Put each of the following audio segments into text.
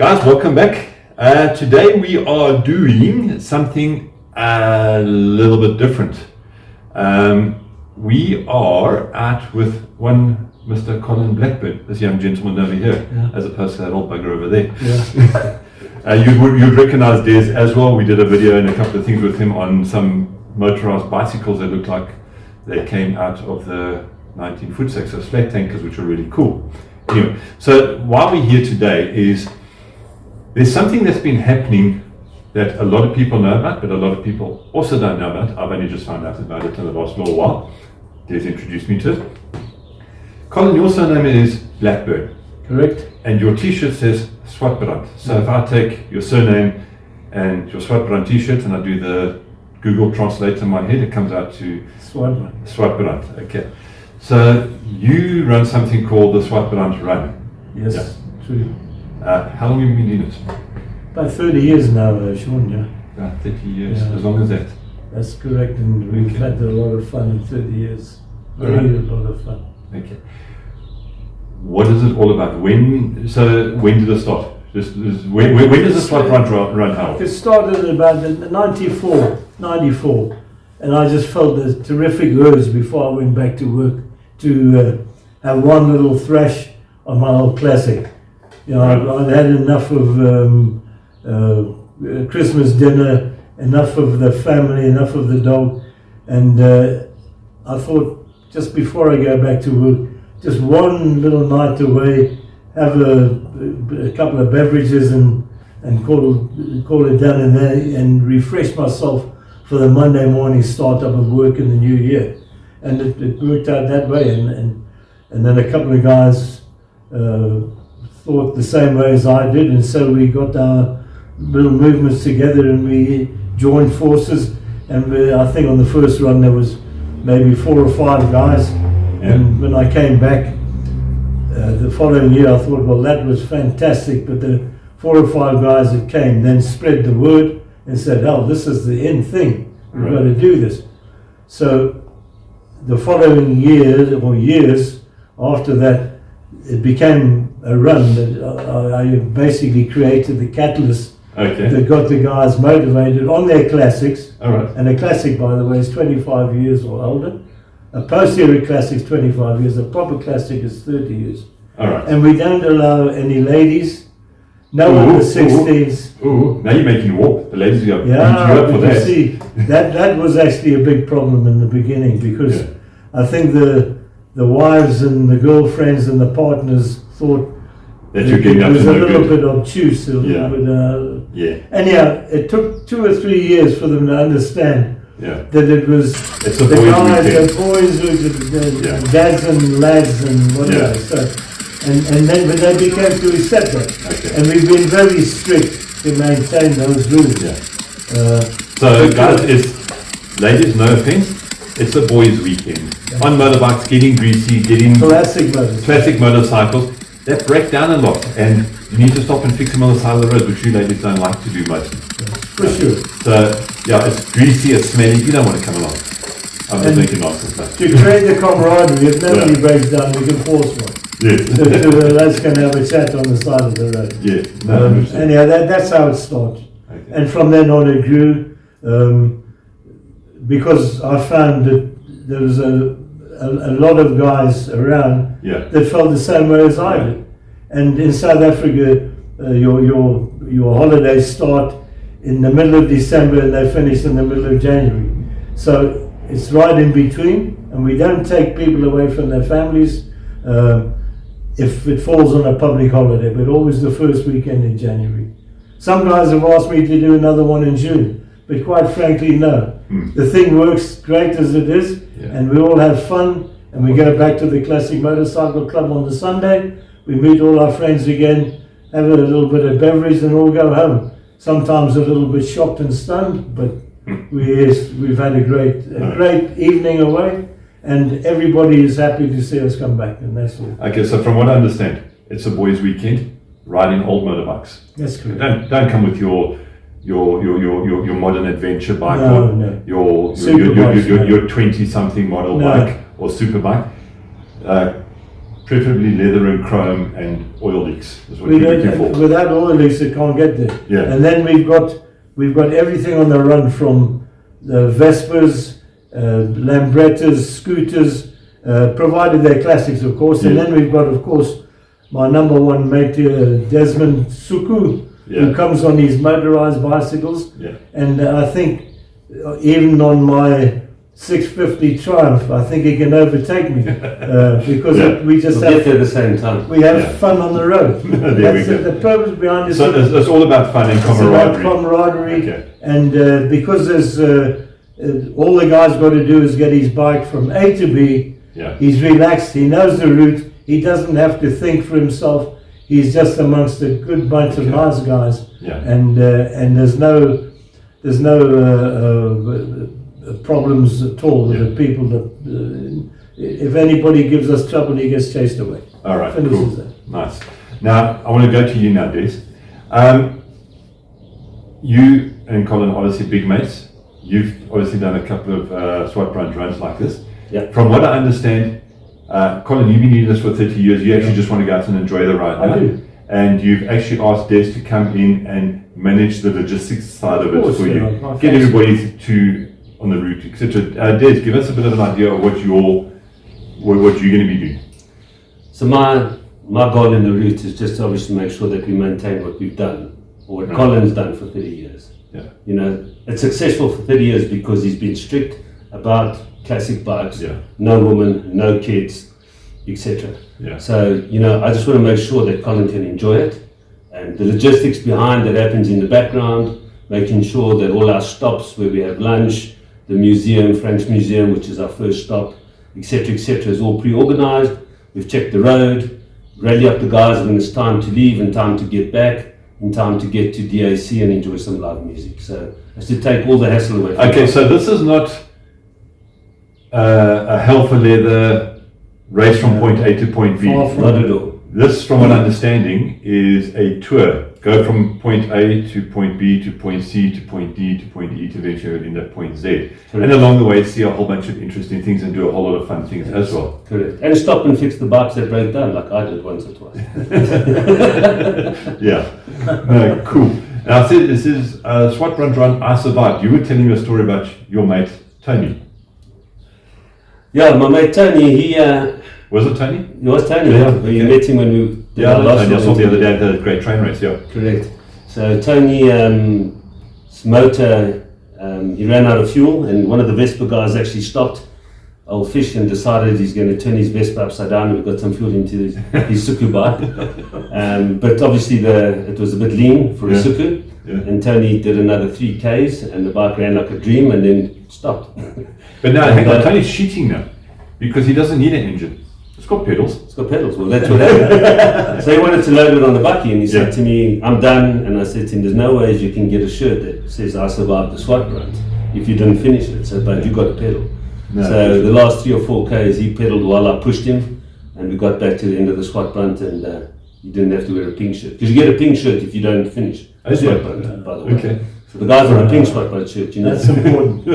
Guys, welcome back. Today we are doing something a little bit different. We are out with one Mr. Colin Blackburn, this young gentleman over here, as opposed to that old bugger over there. You'd recognize Des as well. We did a video and a couple of things with him on some motorized bicycles that looked like they came out of the 19-foot sex, so flat tankers, which are really cool. Anyway, so why we're here today is there's something that's been happening that a lot of people know about, but a lot of people also don't know about. I've only just found out about it in the last little while. Des introduced me to it. Colin, your surname is Blackburn. Correct. And your t-shirt says Swartbrand. So if I take your surname and your Swartbrand t-shirt and I do the Google Translate in my head, it comes out to Swartbrand. Swartbrand, okay. So you run something called the Swartbrand Run. Yes, true. How long have you been doing it? About 30 years now, Sean, yeah. About 30 years, as long as that. That's correct, and we've had a lot of fun in 30 years. Very a lot of fun. Okay. What is it all about? When did it start? When does the Swartbrand Run out? It started about 94, and I just felt a terrific urge before I went back to work to have one little thrash on my old classic. You know, I'd had enough of Christmas dinner, enough of the family, enough of the dog, and I thought just before I go back to work, just one little night away, have a couple of beverages and call it done, and refresh myself for the Monday morning start up of work in the new year. And it worked out that way, and then a couple of guys thought the same way as I did, and so we got our little movements together and we joined forces, and I think on the first run there was maybe 4 or 5 guys, and when I came back the following year I thought, well, that was fantastic, but the 4 or 5 guys that came then spread the word and said, oh, this is the end thing, we've got to do this. So the following year or years after that, it became a run that I basically created the catalyst that got the guys motivated on their classics. And a classic, by the way, is 25 years or older. A post-era classic is 25 years. A proper classic is 30 years. And we don't allow any ladies, no under 16s. Now you're making war. The ladies go beat you up for that. See, that was actually a big problem in the beginning, because I think the wives and the girlfriends and the partners thought that you're getting up to no good. It was a little bit obtuse, a little bit. Anyhow, it took 2 or 3 years for them to understand that it was the guys, the boys, the dads and lads and whatever. So, and then when they began to accept that, and we've been very strict to maintain those rules. So guys, ladies, no offense, it's a boys' weekend. On motorbikes, getting greasy, getting classic motorcycles that break down a lot, and you need to stop and fix them on the side of the road, which you ladies don't like to do most. For sure. So it's greasy, it's smelly, you don't want to come along. I'm just making nonsense stuff. To create the camaraderie, if nobody breaks down, we can force one. So let's go and have a chat on the side of the road. Anyhow, that's how it started. And from then on it grew, because I found that there was a lot of guys around that felt the same way as I did. And in South Africa, your holidays start in the middle of December and they finish in the middle of January. So it's right in between, and we don't take people away from their families if it falls on a public holiday, but always the first weekend in January. Some guys have asked me to do another one in June, but quite frankly, no. The thing works great as it is, and we all have fun, and we go back to the Classic Motorcycle Club on the Sunday, we meet all our friends again, have a little bit of beverage and all go home. Sometimes a little bit shocked and stunned, but we've had a great evening away, and everybody is happy to see us come back, and that's all. Okay, so from what I understand, it's a boys' weekend, riding old motorbikes. That's correct. Don't come with your modern adventure bike, your 20-something model bike or super bike. preferably leather and chrome and oil leaks is what We you're don't, looking for. without oil leaks, it can't get there. Yeah. And then we've got everything on the run, from the Vespers, Lambrettas, scooters, provided they're classics, of course. And Yeah. then we've got, of course, my number one mate, Desmond Suku, Yeah. who comes on his motorized bicycles. Yeah. And I think even on my 650 Triumph, I think he can overtake me because Yeah. we just We'll get have there at the same time. we have Yeah. fun on the road. There That's we go. the purpose behind it. So it's all about fun and It's about camaraderie. camaraderie, Okay. and because there's all the guy's got to do is get his bike from A to B. Yeah. He's relaxed. He knows the route. He doesn't have to think for himself. He's just amongst a good bunch of Okay. nice guys, Yeah. and there's no problems at all with Yeah. the people that. If anybody gives us trouble, he gets chased away. All right, Finishes cool. there. Nice. Now, I want to go to you now, Des. You and Colin are obviously big mates. You've obviously done a couple of Swartbrand runs like this. Yeah. From what I understand, Colin, you've been doing this for 30 years. You actually just want to go out and enjoy the ride now. I do. And you've actually asked Des to come in and manage the logistics side of it course, for yeah, you. my Get thanks. everybody to on the route, etc. Des, give us a bit of an idea of what you're going to be doing. So my goal in the route is just to obviously make sure that we maintain what we've done, or what Colin's done for 30 years. Yeah. You know, it's successful for 30 years because he's been strict about classic bikes, Yeah. no women, no kids, etc. Yeah. So, you know, I just want to make sure that Colin can enjoy it, and the logistics behind that happens in the background, making sure that all our stops where we have lunch, the museum, French Museum, which is our first stop, etc., is all pre-organized. We've checked the road, rally up the guys when it's time to leave and time to get back, in time to get to DAC and enjoy some live music. So as to take all the hassle away. from Okay, us. so this is not a hell for leather race from point A to point B. Far from- Not at all. This, from what I'm understanding, is a tour. Go from point A to point B to point C to point D to point E to eventually end at point Z. Correct. And along the way, see a whole bunch of interesting things and do a whole lot of fun things as well. Correct. And stop and fix the bikes that break down, like I did once or twice. Yeah. No, cool. And I said, this is Swartbrand Run, I survived. You were telling me a story about your mate, Tony. Yeah, my mate Tony, he Was it Tony? was Tony. Yeah, Yeah, we okay. met him when we did Yeah, our last Tony. I saw one. the other day at the great train race, yeah. Correct. So Tony's motor, he ran out of fuel, and one of the Vespa guys actually stopped old fish and decided he's going to turn his Vespa upside down, and we got some fuel into his Suku bike. But obviously it was a bit lean for a Yeah. Suku, Yeah. and Tony did another 3 Ks, and the bike ran like a dream, and then stopped. But now, hang on, Tony's cheating now because he doesn't need an engine. It's got pedals. It's got pedals. Well, that's what happened. So he wanted to load it on the bucky, and he said Yeah. to me, "I'm done." And I said to him, "There's no ways you can get a shirt that says I survived the Swartbrand if you didn't finish it. So, but you got a pedal." No, So the last 3 or 4 Ks, he pedaled while I pushed him, and we got back to the end of the Swartbrand, and you didn't have to wear a pink shirt because you get a pink shirt if you don't finish the Okay. Swartbrand, by the way. Okay. So the guys on a pink Swartbrand shirt, you know. That's important.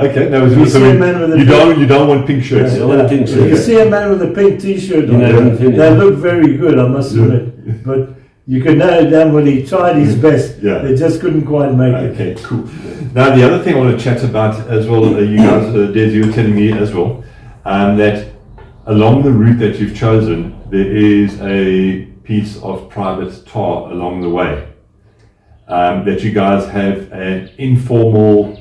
Okay, no, You see a man with a you don't want pink shirts. Yeah. I want a pink If shirt. you see a man with a pink T-shirt You on, know, didn't finish. they look very good, I must admit. But you can know damn well he tried his best. Yeah. They just couldn't quite make it. Okay, cool. Now, the other thing I want to chat about as well, you guys, Des, you were telling me as well, that along the route that you've chosen, there is a piece of private tar along the way. That you guys have an informal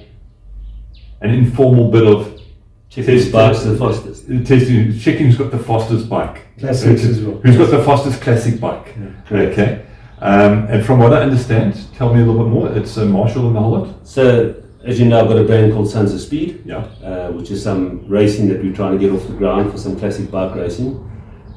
bit of His bike's the fastest. testing, checking who's got the fastest bike. Classics as well. Who's got the fastest classic bike? correct. Okay. And from what I understand, tell me a little bit more. It's Marshall and the whole lot. So, as you know, I've got a brand called Sons of Speed, Yeah. which is some racing that we're trying to get off the ground for some classic bike racing.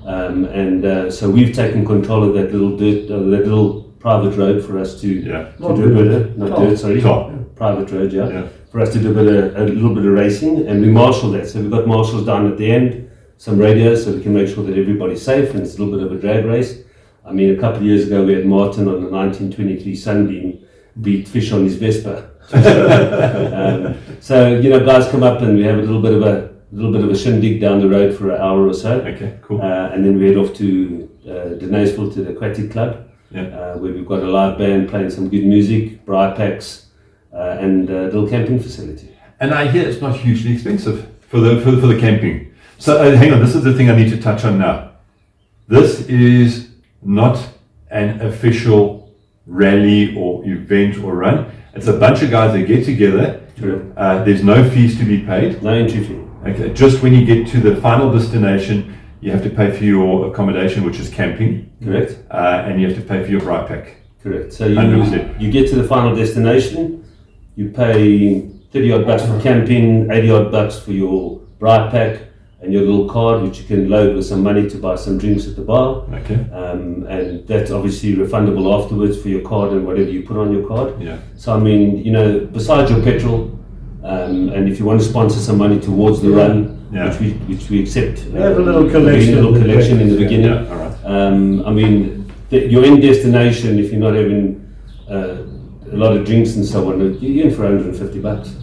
So we've taken control of that little private road for us to Yeah. Not do a bit dirt. of, not Tar. dirt, sorry, Tar. private road, yeah, Yeah. for us to do a little bit of racing, and we marshal that. So we've got marshals down at the end, some radios, so we can make sure that everybody's safe, and it's a little bit of a drag race. I mean, a couple of years ago, we had Martin on the 1923 Sunbeam beat Fish on his Vespa. So, you know, guys come up and we have a little bit of a little bit of a shindig down the road for an hour or so. Okay, cool. And then we head off to Des to the Aquatic Club, Yeah. where we've got a live band playing some good music, braai packs, and a little camping facility. And I hear it's not hugely expensive for the camping. So hang on, this is the thing I need to touch on now. This is not an official rally or event or run. It's a bunch of guys that get together. Correct. There's no fees to be paid. No entry fee. Okay, just when you get to the final destination, you have to pay for your accommodation, which is camping, Correct. and you have to pay for your braai pack. Correct. So you 100%. you get to the final destination, you pay 30 odd bucks for camping, 80 odd bucks for your braai pack, and your little card, which you can load with some money to buy some drinks at the bar. Okay. And that's obviously refundable afterwards for your card and whatever you put on your card. Yeah. So I mean, you know, besides your petrol, and if you want to sponsor some money towards the run, Yeah. which we accept, We have a little collection. a little collection in the beginning. Yeah. All right. I mean, your end destination, if you're not having a lot of drinks and so on, you're in for 150 bucks.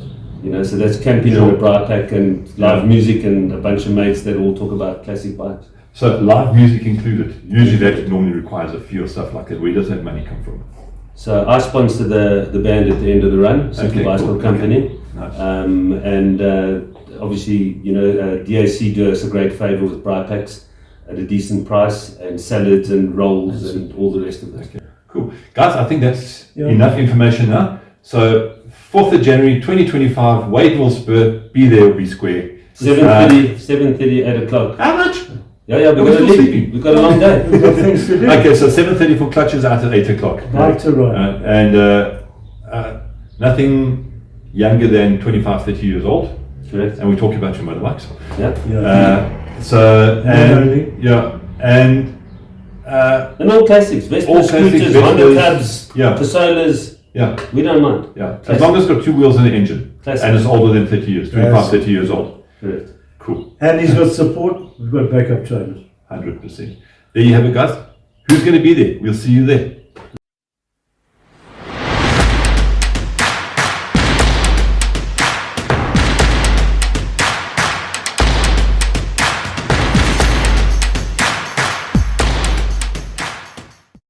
You know, so that's camping on a braai pack and live music and a bunch of mates that all talk about classic bikes. So live music included. Usually that normally requires a fee or stuff like that. Where does that money come from? So I sponsor the band at the end of the run, Simple Okay, Bicycle cool. Company. Okay. Nice. And obviously, you know, DAC do us a great favour with braai packs at a decent price, and salads and rolls and all the rest of it. Okay. Cool. Guys, I think that's Yeah. enough information now. So 4th of January 2025, Wadeville Spur, be there or be square. 7:30, 8 o'clock. How much? Yeah, We're we've got to still leave. sleeping. We've got a long day. We've got things to do. Okay, so 7:30 for clutches out at 8 o'clock. Bike to ride. And nothing younger than 25, 30 years old. Correct. And we talk about your motorbikes. Yeah. Yeah. And yeah, and And all classics. Vespa All classics, scooters, Honda Vespas, cabs, yeah. Passolas. yeah, We don't mind. yeah. As Classic. long as it's got 2 wheels and an engine, Classic. and it's older than 30 years, 25, Yes. 30 years old. Correct. Cool, And he's got support. We've got backup trailers. 100%. There you have it, guys. Who's going to be there? We'll see you there.